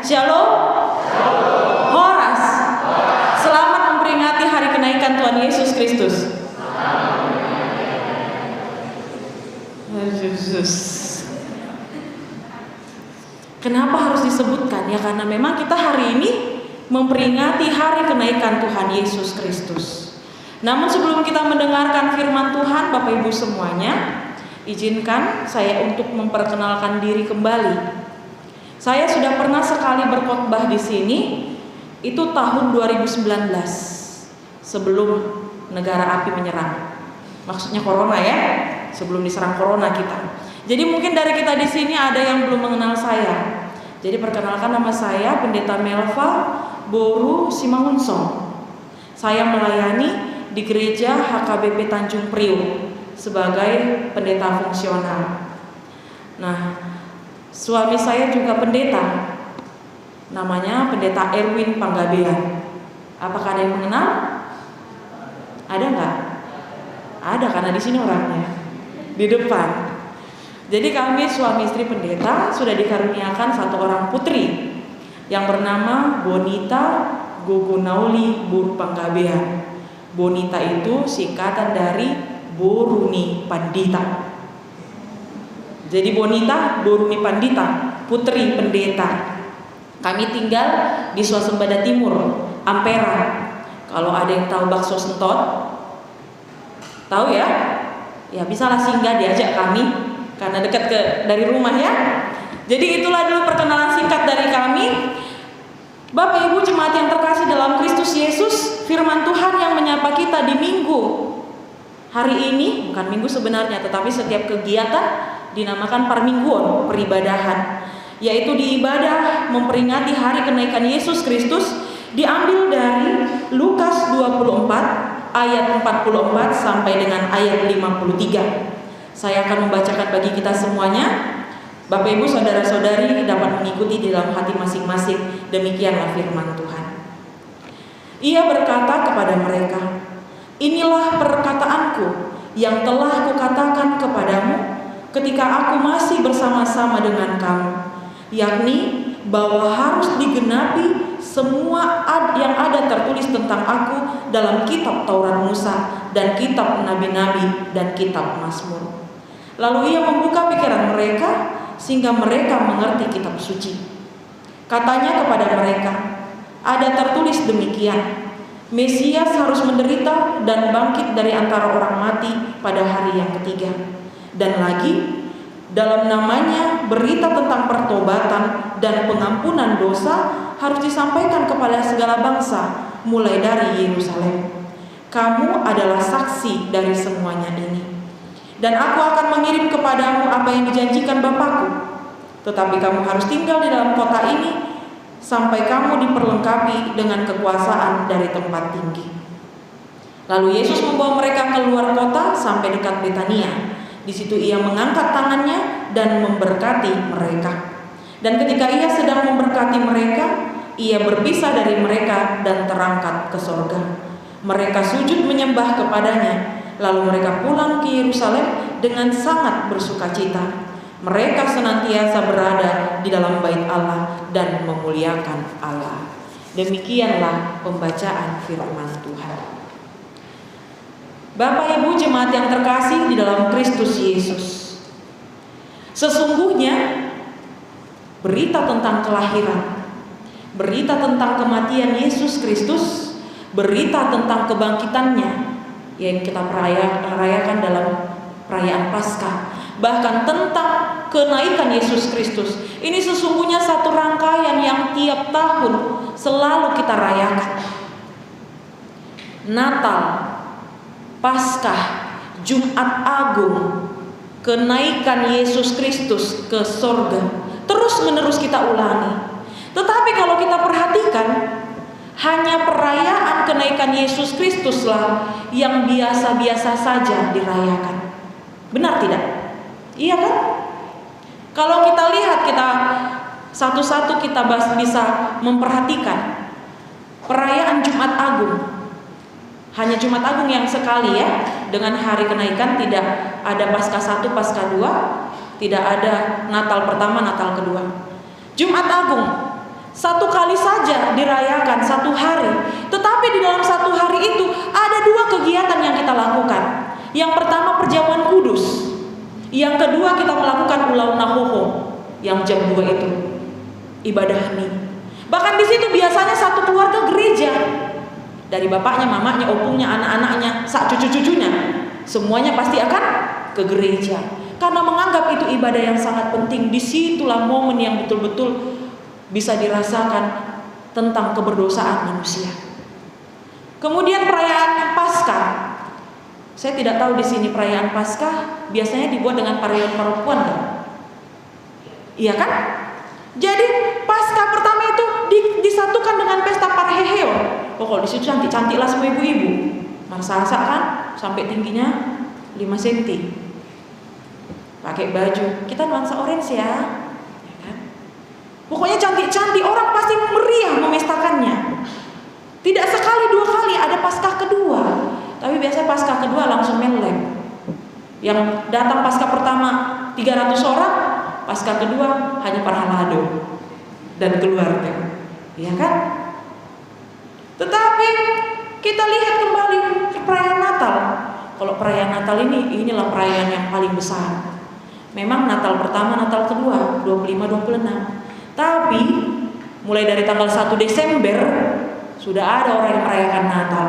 Shalom. Horas. Selamat memperingati hari kenaikan Tuhan Yesus Kristus. Kenapa harus disebutkan? Ya karena memang kita hari ini memperingati hari kenaikan Tuhan Yesus Kristus. Namun sebelum kita mendengarkan firman Tuhan, Bapak Ibu semuanya, izinkan saya untuk memperkenalkan diri kembali. Saya sudah pernah sekali berkhotbah di sini, itu tahun 2019, sebelum negara api menyerang. Maksudnya corona ya, sebelum diserang corona kita. Jadi mungkin dari kita di sini ada yang belum mengenal saya. Jadi perkenalkan, nama saya Pendeta Melva Boru Simangunsong. Saya melayani di gereja HKBP Tanjung Priok sebagai pendeta fungsional. Nah, suami saya juga pendeta, namanya Pendeta Erwin Panggabean. Apakah ada yang mengenal? Ada nggak? Ada, karena di sini orangnya di depan. Jadi kami suami istri pendeta sudah dikaruniakan satu orang putri yang bernama Bonita Gugunauli Bur Panggabean. Bonita itu singkatan dari Boruni Pandita. Jadi Bonita Boruni Pandita, putri pendeta. Kami tinggal di Swasembada Timur, Ampera. Kalau ada yang tahu bakso sentot, tahu ya? Ya bisalah singgah diajak kami, karena dekat dari rumah ya. Jadi itulah dulu perkenalan singkat dari kami. Bapak Ibu jemaat yang terkasih dalam Kristus Yesus, firman Tuhan yang menyapa kita di minggu hari ini, bukan minggu sebenarnya, tetapi setiap kegiatan dinamakan parmingguan, peribadahan, yaitu di ibadah memperingati hari kenaikan Yesus Kristus, diambil dari Lukas 24 ayat 44 sampai dengan ayat 53. Saya akan membacakan bagi kita semuanya. Bapak Ibu saudara-saudari dapat mengikuti di dalam hati masing-masing. Demikianlah firman Tuhan. Ia berkata kepada mereka, "Inilah perkataanku yang telah kukatakan kepadamu ketika aku masih bersama-sama dengan kamu, yakni bahwa harus digenapi semua yang ada tertulis tentang aku dalam kitab Taurat Musa dan kitab Nabi-Nabi dan kitab Mazmur." Lalu ia membuka pikiran mereka sehingga mereka mengerti kitab suci. Katanya kepada mereka, "Ada tertulis demikian, Mesias harus menderita dan bangkit dari antara orang mati pada hari yang ketiga. Dan lagi, dalam namanya berita tentang pertobatan dan pengampunan dosa harus disampaikan kepada segala bangsa, mulai dari Yerusalem. Kamu adalah saksi dari semuanya ini. Dan aku akan mengirim kepadamu apa yang dijanjikan Bapakku. Tetapi kamu harus tinggal di dalam kota ini sampai kamu diperlengkapi dengan kekuasaan dari tempat tinggi." Lalu Yesus membawa mereka keluar kota sampai dekat Betania. Di situ ia mengangkat tangannya dan memberkati mereka. Dan ketika ia sedang memberkati mereka, ia berpisah dari mereka dan terangkat ke sorga. Mereka sujud menyembah kepadanya. Lalu mereka pulang ke Yerusalem dengan sangat bersukacita. Mereka senantiasa berada di dalam bait Allah dan memuliakan Allah. Demikianlah pembacaan firman Tuhan. Bapak Ibu jemaat yang terkasih di dalam Kristus Yesus, sesungguhnya berita tentang kelahiran, berita tentang kematian Yesus Kristus, berita tentang kebangkitannya yang kita rayakan dalam perayaan Paskah, bahkan tentang kenaikan Yesus Kristus. Ini sesungguhnya satu rangkaian yang tiap tahun selalu kita rayakan. Natal, Paskah, Jumat Agung, kenaikan Yesus Kristus ke sorga, terus menerus kita ulangi. Tetapi kalau kita perhatikan, hanya perayaan kenaikan Yesus Kristuslah yang biasa-biasa saja dirayakan. Benar tidak? Iya kan? Kalau kita lihat, kita satu-satu kita bisa memperhatikan perayaan Jumat Agung. Hanya Jumat Agung yang sekali ya, dengan hari kenaikan, tidak ada Paskah 1, Paskah 2, tidak ada Natal pertama, Natal kedua. Jumat Agung satu kali saja dirayakan, satu hari. Tetapi di dalam satu hari itu ada dua kegiatan yang kita lakukan. Yang pertama perjamuan kudus. Yang kedua kita melakukan ulau nahoho yang jam 2 itu, ibadah hening. Bahkan di situ biasanya satu keluarga gereja, dari bapaknya, mamanya, opungnya, anak-anaknya, cucu-cucunya, semuanya pasti akan ke gereja karena menganggap itu ibadah yang sangat penting. Disitulah momen yang betul-betul bisa dirasakan tentang keberdosaan manusia. Kemudian perayaan Paskah. Saya tidak tahu di sini perayaan Paskah biasanya dibuat dengan parian-parupuan kan? Iya kan? Jadi Paskah pertama itu disatukan dengan pesta parheheo. Pokok di situ cantik-cantiklah semua ibu-ibu. Masa-masa kan sampai tingginya 5 cm. Pakai baju, kita nuansa orange ya. Pokoknya cantik-cantik, orang pasti meriah memestakannya. Tidak sekali dua kali, ada Paskah kedua. Tapi biasanya Paskah kedua langsung meleleh. Yang datang Paskah pertama 300 orang, Paskah kedua hanya para halado dan keluarga. Iya kan? Tetapi kita lihat kembali perayaan Natal. Kalau perayaan Natal inilah perayaan yang paling besar. Memang Natal pertama, Natal kedua 25-26. Tapi mulai dari tanggal 1 Desember sudah ada orang yang merayakan Natal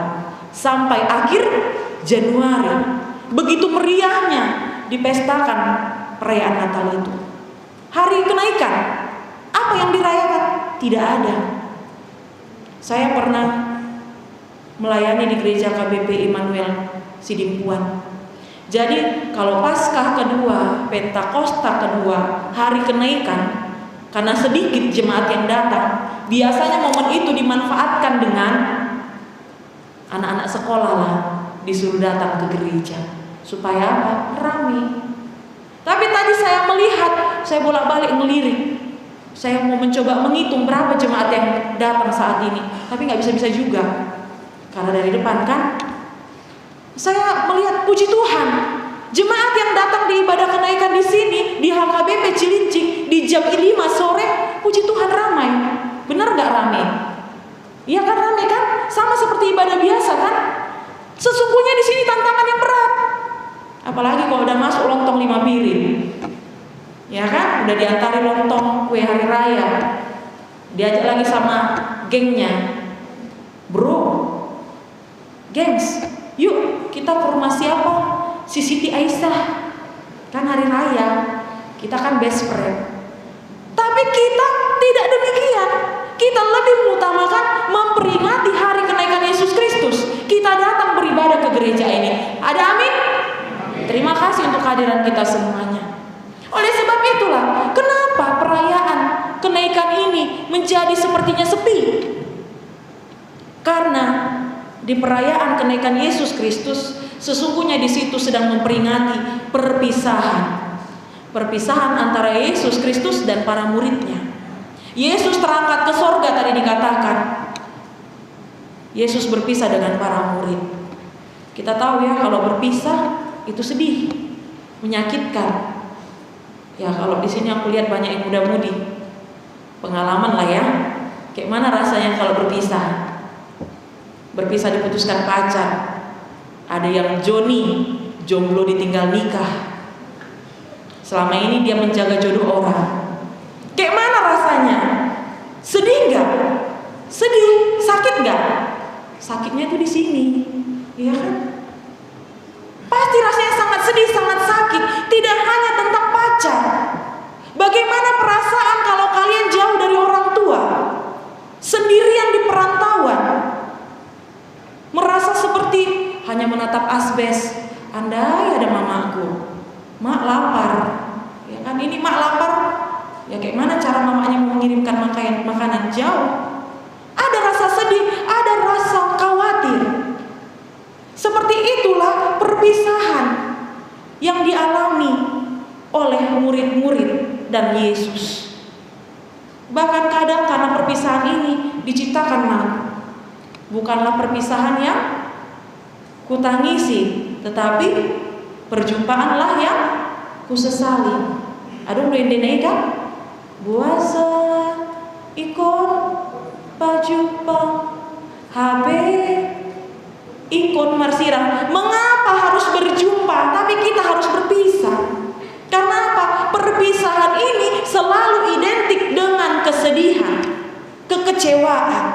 sampai akhir Januari. Begitu meriahnya dipestakan perayaan Natal itu. Hari kenaikan, apa yang dirayakan? Tidak ada. Saya pernah melayani di gereja KBP Immanuel Sidimpuan. Jadi kalau Paskah kedua, Pentakosta kedua, hari kenaikan, karena sedikit jemaat yang datang, biasanya momen itu dimanfaatkan dengan anak-anak sekolah lah, disuruh datang ke gereja. Supaya apa? Ramai. Tapi tadi saya melihat, saya bolak-balik ngelirik. Saya mau mencoba menghitung berapa jemaat yang datang saat ini, tapi nggak bisa-bisa juga. Karena dari depan kan, saya melihat puji Tuhan, jemaat yang datang di ibadah kenaikan di sini di HKBP Cilincing di jam 5 sore, puji Tuhan ramai. Benar nggak ramai? Iya kan ramai kan? Sama seperti ibadah biasa kan? Sesungguhnya di sini tantangan yang berat. Apalagi kalau udah masuk lontong 5 piring. Ya kan? Udah diantari lontong kue hari raya. Diajak lagi sama gengnya. Bro, gengs, yuk kita ke rumah siapa? Si Siti Aisyah. Kan hari raya. Kita kan best friend. Tapi kita tidak demikian. Kita lebih mengutamakan memperingati hari kenaikan Yesus Kristus. Kita datang beribadah ke gereja ini. Ada amin? Terima kasih untuk kehadiran kita semuanya. Oleh sebab itulah, kenapa perayaan kenaikan ini menjadi sepertinya sepi? Karena di perayaan kenaikan Yesus Kristus, sesungguhnya di situ sedang memperingati perpisahan. Perpisahan antara Yesus Kristus dan para muridnya. Yesus terangkat ke sorga tadi dikatakan. Yesus berpisah dengan para murid. Kita tahu ya, kalau berpisah itu sedih, menyakitkan. Ya kalau di sini aku lihat banyak yang muda-mudi, pengalaman lah ya. Kayak mana rasanya kalau berpisah? Berpisah diputuskan pacar. Ada yang Joni, jomblo ditinggal nikah. Selama ini dia menjaga jodoh orang. Kayak mana rasanya? Sedih nggak? Sedih, sakit nggak? Sakitnya tuh di sini, iya kan? Pasti rasanya sangat sedih, sangat sakit. Tidak hanya tentang pacar. Bagaimana perasaan kalau kalian jauh dari orang tua, sendirian di perantauan, merasa seperti hanya menatap asbes. Andai ada mamaku, mak lapar, ya kan? Ini mak lapar, ya kayak mana cara mamanya mengirimkan makanan jauh? Ada rasa sedih, ada rasa khawatir. Seperti itulah perpisahan yang dialami oleh murid-murid dan Yesus. Bahkan kadang karena perpisahan ini diciptakan malu. Bukanlah perpisahan yang kutangisi, tetapi perjumpaanlah yang kusesali. Aduh, kan? Buasa ikon baju pang, HP, ikon marsiran. Mengapa harus berjumpa tapi kita harus berpisah? Karena apa? Perpisahan ini selalu identik dengan kesedihan, kekecewaan.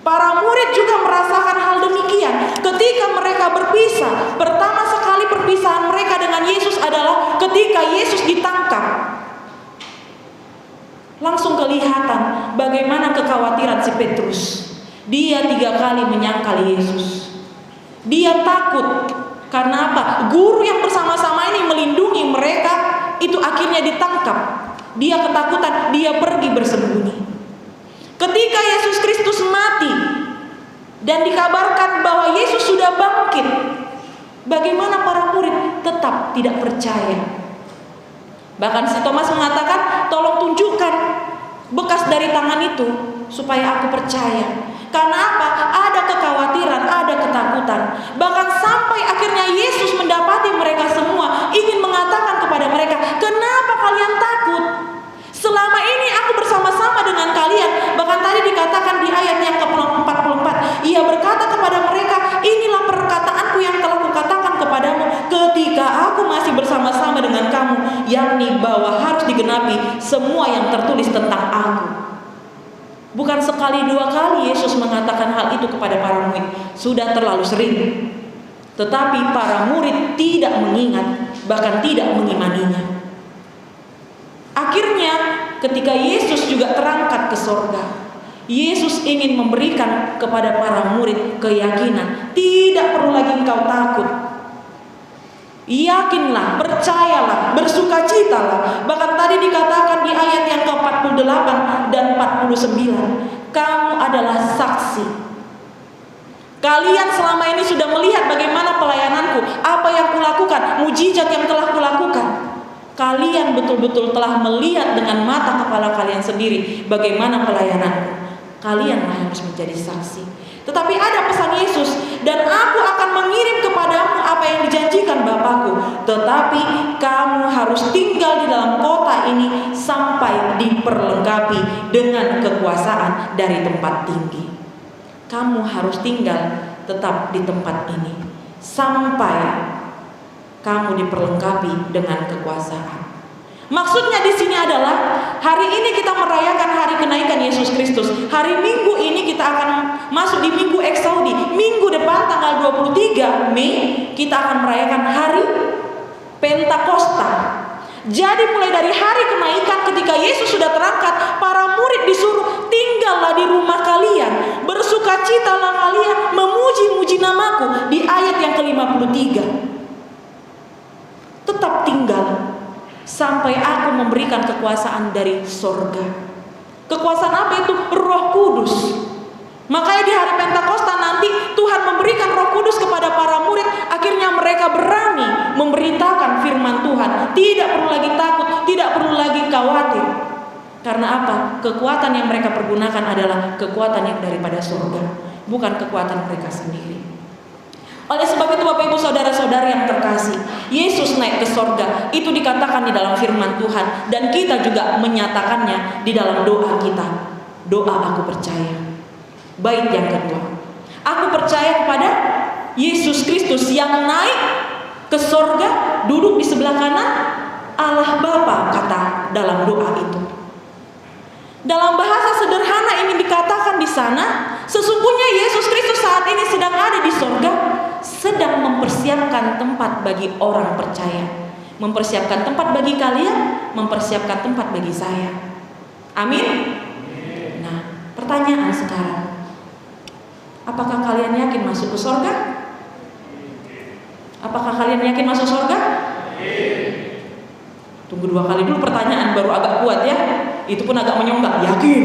Para murid juga merasakan hal demikian ketika mereka berpisah. Pertama sekali perpisahan mereka dengan Yesus adalah ketika Yesus ditangkap. Langsung kelihatan bagaimana kekhawatiran si Petrus. Dia 3 kali menyangkal Yesus. Dia takut. Karena apa? Guru yang bersama-sama ini melindungi mereka itu akhirnya ditangkap. Dia ketakutan, dia pergi bersembunyi. Ketika Yesus Kristus mati dan dikabarkan bahwa Yesus sudah bangkit, bagaimana para murid tetap tidak percaya? Bahkan si Thomas mengatakan, tolong tunjukkan bekas dari tangan itu supaya aku percaya. Karena apa? Ada kekhawatiran, ada ketakutan. Bahkan sampai akhirnya Yesus mendapati mereka semua, ingin mengatakan kepada mereka, kenapa kalian takut? Selama ini aku bersama-sama dengan kalian. Bahkan tadi dikatakan di ayat yang ke-44, Ia berkata kepada mereka, inilah perkataanku yang telah kukatakan kepadamu ketika aku masih bersama-sama dengan kamu, yakni bahwa harus digenapi semua yang tertulis tentang aku. Bukan sekali 2 kali Yesus mengatakan hal itu kepada para murid, sudah terlalu sering. Tetapi para murid tidak mengingat, bahkan tidak mengimaninya. Akhirnya ketika Yesus juga terangkat ke sorga, Yesus ingin memberikan kepada para murid keyakinan. Tidak perlu lagi engkau takut. Yakinlah, percayalah, bersukacitalah. Bahkan tadi dikatakan di ayat yang ke-48 dan 49, kamu adalah saksi. Kalian selama ini sudah melihat bagaimana pelayananku, apa yang kulakukan, mujizat yang telah kulakukan. Kalian betul-betul telah melihat dengan mata kepala kalian sendiri bagaimana pelayananku. Kalianlah yang harus menjadi saksi. Tetapi ada pesan Yesus, dan aku akan mengirim kepadamu apa yang dijanjikan Bapakku. Tetapi kamu harus tinggal di dalam kota ini sampai diperlengkapi dengan kekuasaan dari tempat tinggi. Kamu harus tinggal tetap di tempat ini sampai kamu diperlengkapi dengan kekuasaan. Maksudnya di sini adalah hari ini kita merayakan hari kenaikan Yesus Kristus. Hari Minggu ini kita akan masuk di Minggu Eksaudi. Minggu depan tanggal 23 Mei kita akan merayakan hari Pentakosta. Jadi mulai dari hari kenaikan ketika Yesus sudah terangkat, para murid disuruh tinggallah di rumah kalian, bersukacitalah kalian, memuji-muji namaku di ayat yang ke-53. Tetap tinggal sampai aku memberikan kekuasaan dari sorga. Kekuasaan apa itu? Roh Kudus. Makanya di hari Pentakosta nanti Tuhan memberikan Roh Kudus kepada para murid. Akhirnya mereka berani memberitakan firman Tuhan. Tidak perlu lagi takut, tidak perlu lagi khawatir. Karena apa? Kekuatan yang mereka pergunakan adalah kekuatan yang daripada sorga, bukan kekuatan mereka sendiri. Oleh sebab itu Bapak Ibu Saudara-saudari yang terkasih, Yesus naik ke sorga. Itu dikatakan di dalam firman Tuhan, dan kita juga menyatakannya di dalam doa kita. Doa aku percaya. Bait yang kedua, aku percaya kepada Yesus Kristus yang naik ke sorga, duduk di sebelah kanan Allah Bapa, kata dalam doa itu. Dalam bahasa sederhana ini dikatakan di sana, sesungguhnya Yesus Kristus saat ini sedang ada di sorga, sedang mempersiapkan tempat bagi orang percaya, mempersiapkan tempat bagi kalian, mempersiapkan tempat bagi saya. Amin. Nah, pertanyaan sekarang, apakah kalian yakin masuk ke sorga? Apakah kalian yakin masuk sorga? Tunggu 2 kali dulu pertanyaan, baru agak kuat ya. Itu pun agak menyonggak. Yakin?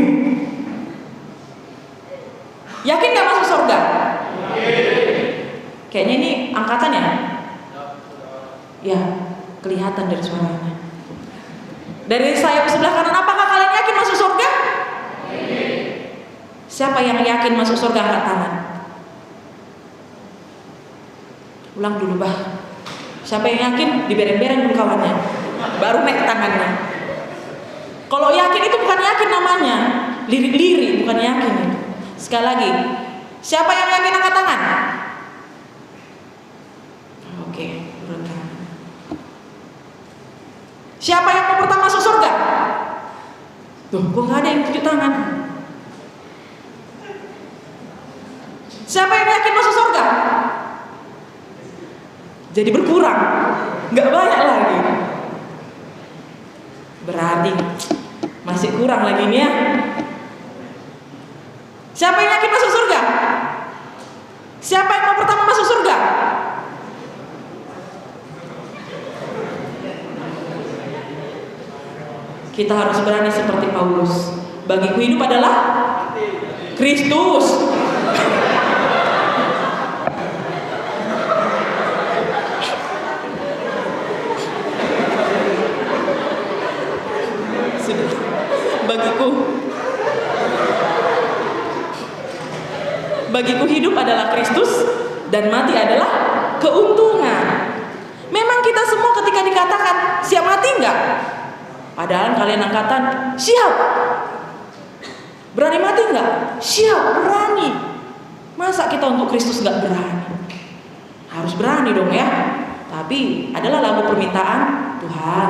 Yakin gak masuk sorga? Kayaknya ini angkatan ya? Ya, kelihatan dari suaranya. Dari sayap sebelah kanan, apakah kalian yakin masuk surga? Siapa yang yakin masuk surga angkat tangan? Ulang dulu bah. Siapa yang yakin? Dibereng-bereng dulu kawannya, baru naik tangannya. Kalau yakin itu bukan yakin namanya, lirik-lirik, bukan bukan yakin. Sekali lagi, siapa yang yakin angkat tangan? Oke, turun tangan. Siapa yang mau pertama masuk surga? Tuh, kok nggak ada yang tunjuk tangan? Siapa yang yakin masuk surga? Jadi berkurang, nggak banyak lagi. Berarti masih kurang lagi nih ya. Siapa yang yakin masuk surga? Siapa yang mau pertama masuk surga? Kita harus berani seperti Paulus. Bagiku hidup adalah Kristus. Bagiku hidup adalah Kristus dan mati adalah keuntungan. Memang kita semua ketika dikatakan siap mati enggak? Padahal kalian angkatan siap. Berani mati enggak? Siap, berani. Masa kita untuk Kristus enggak berani? Harus berani dong ya. Tapi adalah lagu permintaan, Tuhan,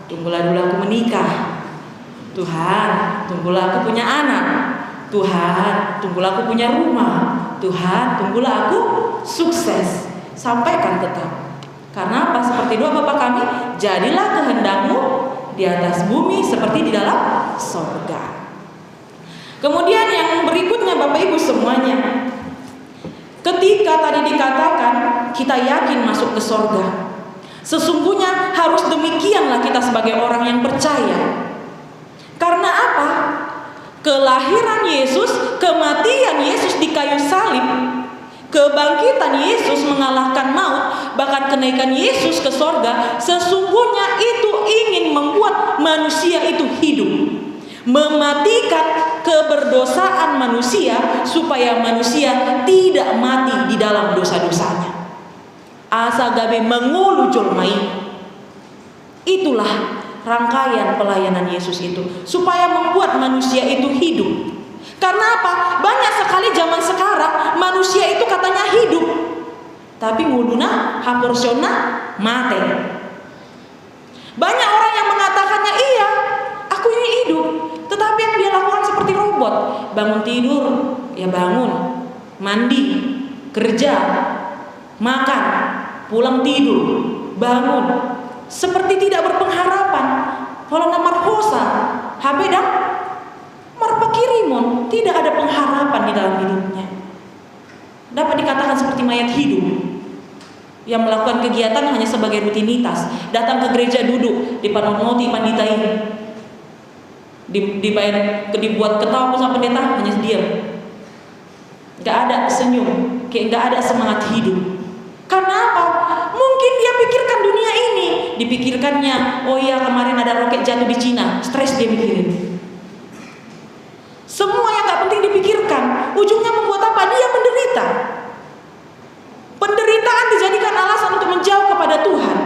tunggulah dulu aku menikah. Tuhan, tunggulah aku punya anak. Tuhan, tunggulah aku punya rumah. Tuhan, tunggulah aku sukses. Sampaikan tetap. Karena apa? Seperti doa Bapa kami, jadilah kehendak-Mu di atas bumi seperti di dalam sorga. Kemudian yang berikutnya Bapak Ibu semuanya, ketika tadi dikatakan kita yakin masuk ke sorga, sesungguhnya harus demikianlah kita sebagai orang yang percaya. Karena apa? Kelahiran Yesus, kematian Yesus di kayu salib, kebangkitan Yesus mengalahkan maut, bahkan kenaikan Yesus ke sorga, sesungguhnya itu ingin membuat manusia itu hidup, mematikan keberdosaan manusia supaya manusia tidak mati di dalam dosa-dosanya. Asa gabe mengulu jolmai. Itulah rangkaian pelayanan Yesus itu, supaya membuat manusia itu hidup. Karena apa? Banyak sekali zaman sekarang manusia itu katanya hidup, tapi nguduna haporsiona mate. Banyak orang yang mengatakannya iya, aku ini hidup, tetapi yang dia lakukan seperti robot. Bangun tidur, ya bangun, mandi, kerja, makan, pulang tidur, bangun, seperti tidak berpengharapan. Kalau nama hosa, HP dan marpakirimon, tidak ada pengharapan di dalam hidupnya. Dapat dikatakan seperti mayat hidup yang melakukan kegiatan hanya sebagai rutinitas. Datang ke gereja, duduk di panonoti pandita ini, dibuat ketawa sama pendeta, hanya diam, nggak ada senyum, kayak nggak ada semangat hidup. Karena apa? Mungkin dia pikirkan dunia ini, dipikirkannya, oh iya kemarin ada roket jatuh di Cina, stres dia mikirin. Semua yang nggak penting dipikirkan, ujungnya membuat apa? Dia menderita. Penderitaan dijadikan alasan untuk menjauh kepada Tuhan.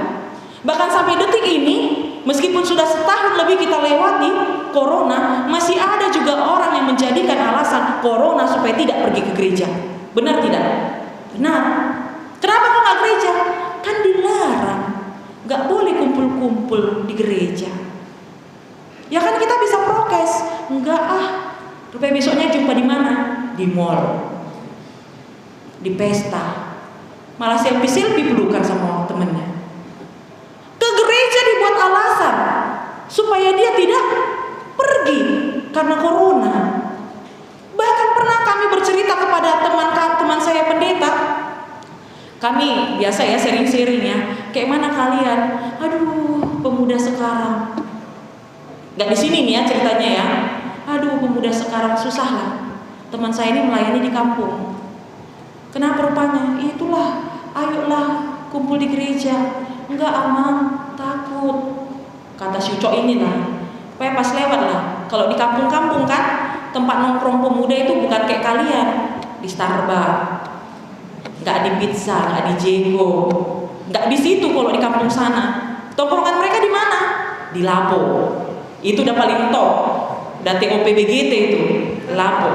Bahkan sampai detik ini, meskipun sudah setahun lebih kita lewati corona, masih ada juga orang yang menjadikan alasan corona supaya tidak pergi ke gereja. Benar tidak? Benar. Kenapa kok nggak gereja? Kan dilarang, nggak boleh kumpul-kumpul di gereja. Ya kan kita bisa prokes, enggak rupanya besoknya jumpa di mana? Di mall, di pesta, malah selfie pelukan sama temennya. Ke gereja dibuat alasan supaya dia tidak pergi karena corona. Bahkan pernah kami bercerita kepada teman saya pendeta. Kami biasa ya sharing-sharing ya, kayak mana kalian? Aduh, pemuda sekarang. Gak di sini nih ya ceritanya ya. Aduh, pemuda sekarang susah lah. Teman saya ini melayani di kampung. Kenapa rupanya? Itulah, ayolah kumpul di gereja. Enggak aman, takut. Kata si Ucok ini lah. Pokoknya pas lewat lah. Kalau di kampung-kampung kan, tempat nongkrong pemuda itu bukan kayak kalian di Starbucks. Nggak di pizza, nggak di Jego, nggak di situ. Kalau di kampung sana, tongkrongan mereka di mana? Di Lapo. Itu udah paling top, udah TOP BGT itu. lapo.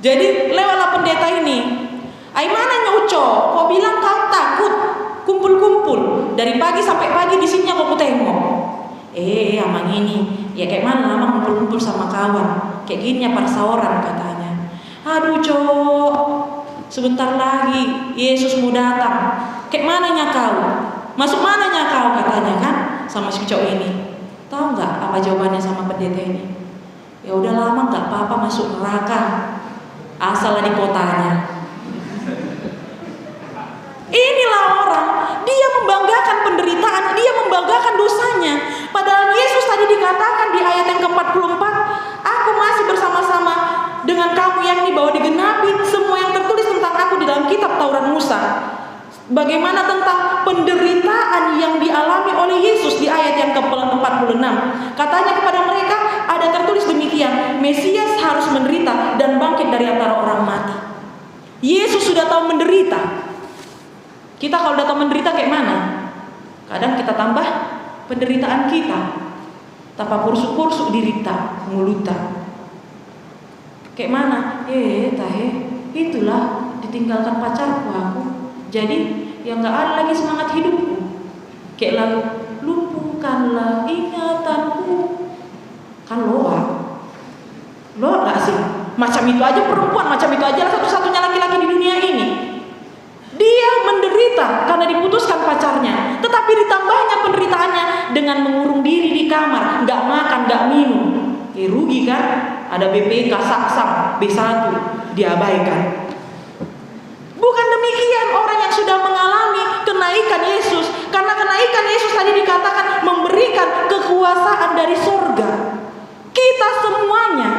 Jadi lewatlah pendeta ini. Ai mana nyuco? Kau bilang kau takut kumpul-kumpul dari pagi sampai pagi di sini kau tengok. Amang ini ya kayak mana lama kumpul-kumpul sama kawan. Kayak gini ya parsaoran katanya. Aduh cok, sebentar lagi Yesus mau datang. Kayak mananya kau? Masuk mananya kau katanya kan sama si cowok ini. Tahu nggak apa jawabannya sama pendeta ini? Ya udah lama nggak apa-apa masuk neraka, asal di kotanya. Inilah orang, dia membanggakan penderitaan, dia membanggakan dosanya. Padahal Yesus tadi dikatakan di ayat yang ke-44, aku masih bersama-sama dengan kamu, yang bahwa digenapi semua yang tertulis tentang aku di dalam kitab Taurat Musa. Bagaimana tentang penderitaan yang dialami oleh Yesus di ayat yang ke-46. Katanya kepada mereka, ada tertulis demikian, Mesias harus menderita dan bangkit dari antara orang mati. Yesus sudah tahu menderita. Kita kalau udah tahu menderita kayak mana? Kadang kita tambah penderitaan kita. Tanpa pursuk-pursuk dirita, muluta. Kayak mana? Itulah ditinggalkan pacarku aku. Jadi yang nggak ada lagi semangat hidupku. Kayak lagu lumpuhkanlah ingatanku. Kan loa nggak sih? Macam itu aja perempuan, macam itu aja satu-satunya laki-laki di dunia ini. Dia menderita karena diputuskan pacarnya, tetapi ditambahnya penderitaannya dengan mengurung diri di kamar, nggak makan, nggak minum. Rugi kan? Ada BPK, saksam, B1 diabaikan. Bukan demikian orang yang sudah mengalami kenaikan Yesus. Karena kenaikan Yesus tadi dikatakan memberikan kekuasaan dari surga. Kita semuanya.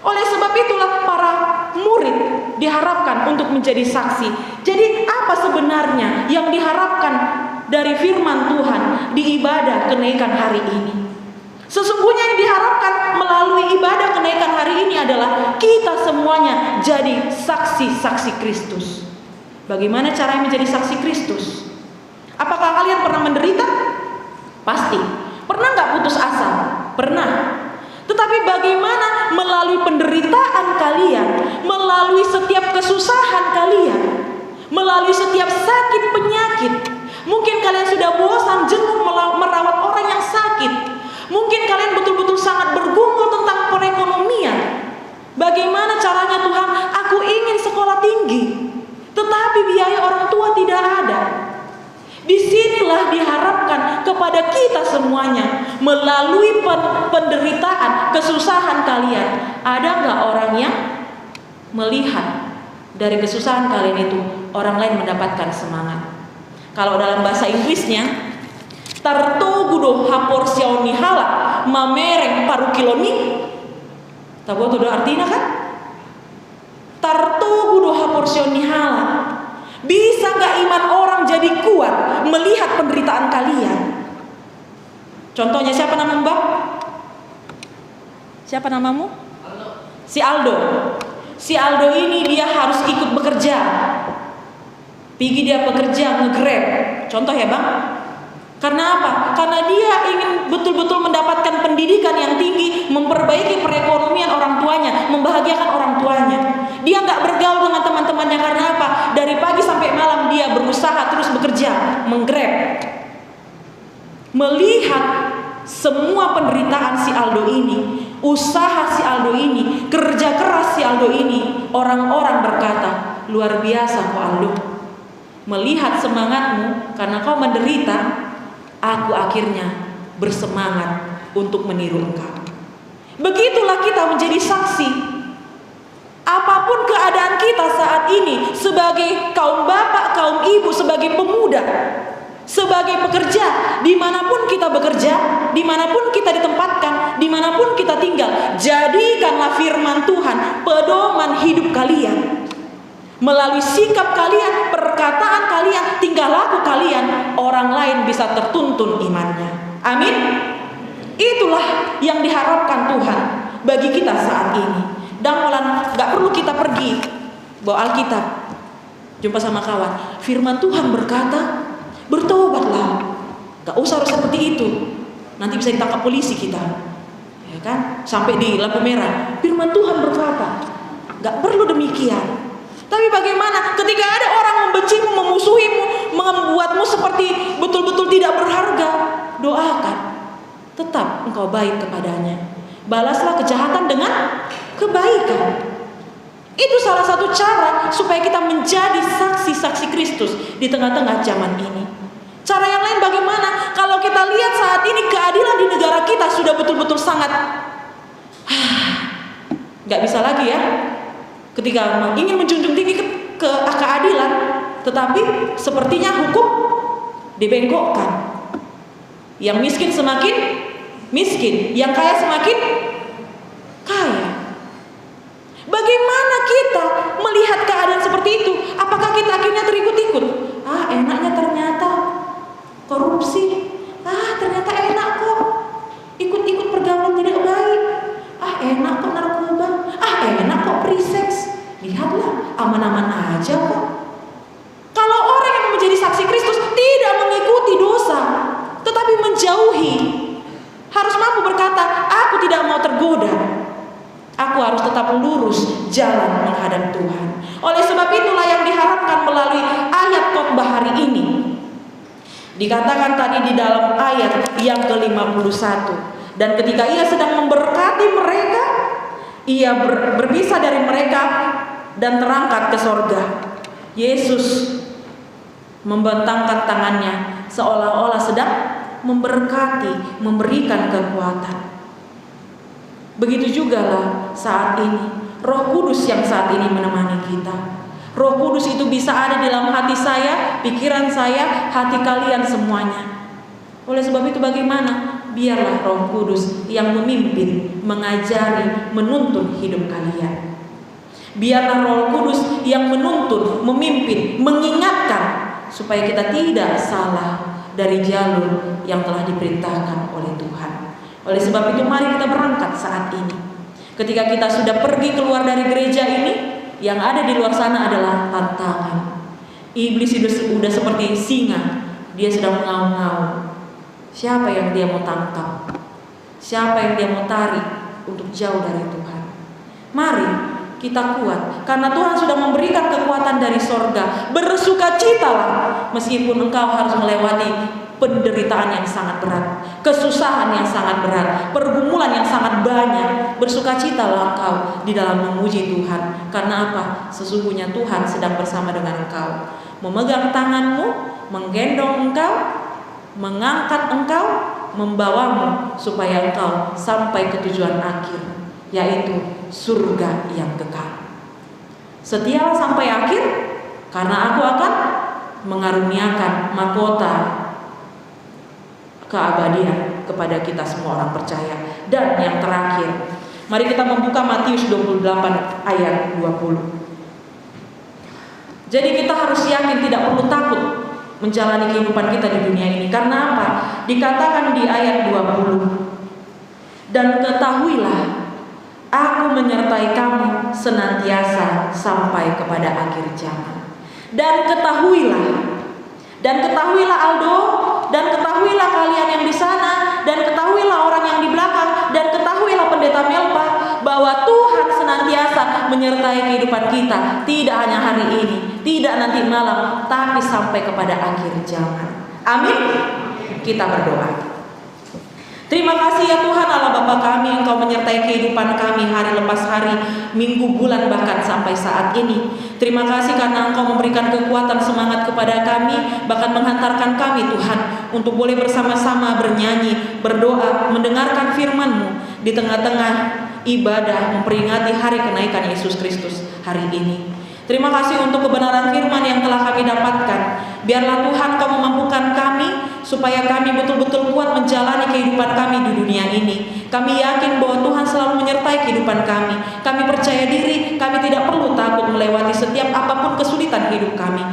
Oleh sebab itulah para murid diharapkan untuk menjadi saksi. Jadi apa sebenarnya yang diharapkan dari firman Tuhan di ibadah kenaikan hari ini? Sesungguhnya yang diharapkan melalui ibadah kenaikan hari ini adalah kita semuanya jadi saksi-saksi Kristus. Bagaimana caranya menjadi saksi Kristus? Apakah kalian pernah menderita? Pasti. Pernah nggak putus asa? Pernah. Tetapi bagaimana melalui penderitaan kalian, melalui setiap kesusahan kalian, melalui setiap sakit penyakit, mungkin kalian sudah bosan, jenuh merawat orang yang sakit. Mungkin kalian betul-betul sangat bergumul tentang perekonomian. Bagaimana caranya Tuhan? Aku ingin sekolah tinggi, tetapi biaya orang tua tidak ada. Disinilah diharapkan kepada kita semuanya melalui penderitaan, kesusahan kalian. Ada nggak orang yang melihat dari kesusahan kalian itu orang lain mendapatkan semangat? Kalau dalam bahasa Inggrisnya, tartogudo haporsioni hala mamereng parukiloni. Tahu itu artinya kan? Tartogudo haporsioni hala. Bisa gak iman orang jadi kuat melihat penderitaan kalian? Contohnya siapa nama Mbak? Siapa namamu? Aldo. Si Aldo. Si Aldo ini dia harus ikut bekerja. Pergi dia bekerja nge-grab. Contoh ya Bang. Karena apa? Karena dia ingin betul-betul mendapatkan pendidikan yang tinggi, memperbaiki perekonomian orang tuanya, membahagiakan orang tuanya. Dia nggak bergaul dengan teman-temannya karena apa? Dari pagi sampai malam dia berusaha terus bekerja, menggrab. Melihat semua penderitaan si Aldo ini, usaha si Aldo ini, kerja keras si Aldo ini, orang-orang berkata, luar biasa kok Aldo. Melihat semangatmu karena kau menderita, aku akhirnya bersemangat untuk meniru engkau. Begitulah kita menjadi saksi. Apapun keadaan kita saat ini, sebagai kaum bapak, kaum ibu, sebagai pemuda, sebagai pekerja, dimanapun kita bekerja, dimanapun kita ditempatkan, dimanapun kita tinggal, jadikanlah firman Tuhan pedoman hidup kalian. Melalui sikap kalian, perkataan kalian, tingkah laku kalian, orang lain bisa tertuntun imannya. Amin. Itulah yang diharapkan Tuhan bagi kita saat ini. Dan gak perlu kita pergi bawa Alkitab, jumpa sama kawan. Firman Tuhan berkata, bertobatlah. Gak usah harus seperti itu. Nanti bisa ditangkap polisi kita. ya kan? Sampai di lampu merah. Firman Tuhan berkata, gak perlu demikian. Tapi bagaimana ketika ada orang membencimu, memusuhimu, membuatmu seperti betul-betul tidak berharga? Doakan, tetap engkau baik kepadanya. Balaslah kejahatan dengan kebaikan. Itu salah satu cara supaya kita menjadi saksi-saksi Kristus di tengah-tengah zaman ini. Cara yang lain bagaimana? Kalau kita lihat saat ini keadilan di negara kita sudah betul-betul sangat gak bisa lagi ya. Ketika ingin menjunjung tinggi keadilan, tetapi sepertinya hukum dibengkokkan. Yang miskin semakin miskin, yang kaya semakin kaya. Bagaimana kita melihat keadaan seperti itu? Apakah kita akhirnya terikut-ikut? Enaknya ternyata korupsi. Ternyata enak kok ikut-ikut pergaulan tidak baik. Enak kok narkoba. Enak kok pre-sex. Lihatlah, aman-aman aja kok. Kalau orang yang menjadi saksi Kristus tidak mengikuti dosa, tetapi menjauhi, harus mampu berkata, aku tidak mau tergoda. Aku harus tetap lurus jalan menghadap Tuhan. Oleh sebab itulah yang diharapkan melalui ayat khotbah hari ini. Dikatakan tadi di dalam ayat yang ke-51. Dan ketika ia sedang memberkati mereka, ia berpisah dari mereka dan terangkat ke sorga. Yesus membentangkan tangannya seolah-olah sedang memberkati, memberikan kekuatan. Begitu jugalah saat ini Roh Kudus yang saat ini menemani kita. Roh Kudus itu bisa ada di dalam hati saya, pikiran saya, hati kalian semuanya. Oleh sebab itu bagaimana? Biarlah Roh Kudus yang memimpin, mengajari, menuntun hidup kalian. Biarlah Roh Kudus yang menuntun, memimpin, mengingatkan supaya kita tidak salah dari jalur yang telah diperintahkan oleh Tuhan. Oleh sebab itu mari kita berangkat saat ini. Ketika kita sudah pergi keluar dari gereja ini, yang ada di luar sana adalah tantangan. Iblis sudah seperti singa, dia sedang mengaum-ngaum. Siapa yang dia mau tangkap? Siapa yang dia mau tarik untuk jauh dari Tuhan? Mari kita kuat, karena Tuhan sudah memberikan kekuatan dari sorga. Bersukacitalah meskipun engkau harus melewati penderitaan yang sangat berat, kesusahan yang sangat berat, pergumulan yang sangat banyak. Bersukacitalah engkau di dalam memuji Tuhan. Karena apa? Sesungguhnya Tuhan sedang bersama dengan engkau, memegang tanganmu, menggendong engkau, mengangkat engkau, membawamu supaya engkau sampai ke tujuan akhir, yaitu surga yang kekal. Setialah sampai akhir, karena aku akan mengaruniakan mahkota keabadian kepada kita semua orang percaya. Dan yang terakhir, mari kita membuka Matius 28 ayat 20. Jadi kita harus yakin, tidak perlu takut menjalani kehidupan kita di dunia ini. Karena apa? Dikatakan di ayat 20, dan ketahuilah, aku menyertai kamu senantiasa sampai kepada akhir zaman. Dan ketahuilah Aldo, dan ketahuilah kalian yang di sana, dan ketahuilah orang yang di belakang, dan ketahuilah pendeta Melpa, bahwa Tuhan senantiasa menyertai kehidupan kita. Tidak hanya hari ini, tidak nanti malam, tapi sampai kepada akhir zaman. Amin. Kita berdoa. Terima kasih ya Tuhan Allah Bapa kami, Engkau menyertai kehidupan kami hari lepas hari, minggu, bulan, bahkan sampai saat ini. Terima kasih karena Engkau memberikan kekuatan, semangat kepada kami, bahkan menghantarkan kami Tuhan untuk boleh bersama-sama bernyanyi, berdoa, mendengarkan firman-Mu di tengah-tengah ibadah memperingati hari kenaikan Yesus Kristus hari ini. Terima kasih untuk kebenaran firman yang telah kami dapatkan. Biarlah Tuhan Kau memampukan kami supaya kami betul-betul kuat menjalani kehidupan kami di dunia ini. Kami yakin bahwa Tuhan selalu menyertai kehidupan kami. Kami percaya diri, kami tidak perlu takut melewati setiap apapun kesulitan hidup kami.